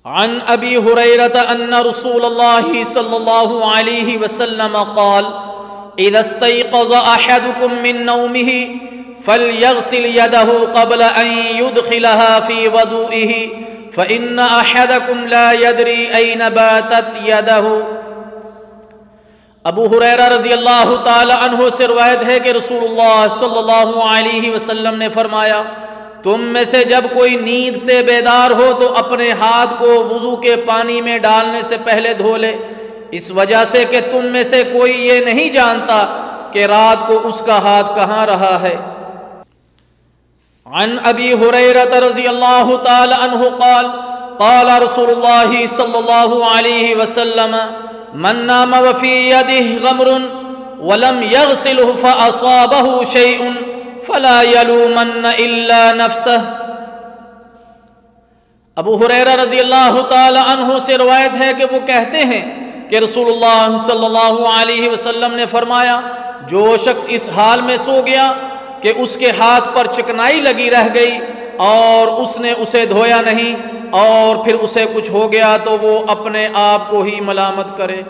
عن ابی ہریرہ ان رسول اللہ صلی اللہ علیہ وسلم قال اذا استيقظ احدكم من نومه فليغسل يده قبل ان يدخلها في وضوئه فان احدكم لا يدري اين باتت يده۔ ابو ہریرہ رضی اللہ تعالی عنہ سے روایت ہے کہ رسول اللہ صلی اللہ علیہ وسلم نے فرمایا، تم میں سے جب کوئی نیند سے بیدار ہو تو اپنے ہاتھ کو وضو کے پانی میں ڈالنے سے پہلے دھو لے، اس وجہ سے کہ تم میں سے کوئی یہ نہیں جانتا کہ رات کو اس کا ہاتھ کہاں رہا ہے۔ عن ابی ہریرہ رضی اللہ تعالی عنہ قال قال رسول اللہ صلی اللہ علیہ وسلم من نام وفی یدہ غمر ولم یغسلہ فاصابہ شیء فلا یلومن الا نفسہ۔ ابو ہریرہ رضی اللہ تعالی عنہ سے روایت ہے کہ وہ کہتے ہیں کہ رسول اللہ صلی اللہ علیہ وسلم نے فرمایا، جو شخص اس حال میں سو گیا کہ اس کے ہاتھ پر چکنائی لگی رہ گئی اور اس نے اسے دھویا نہیں اور پھر اسے کچھ ہو گیا تو وہ اپنے آپ کو ہی ملامت کرے۔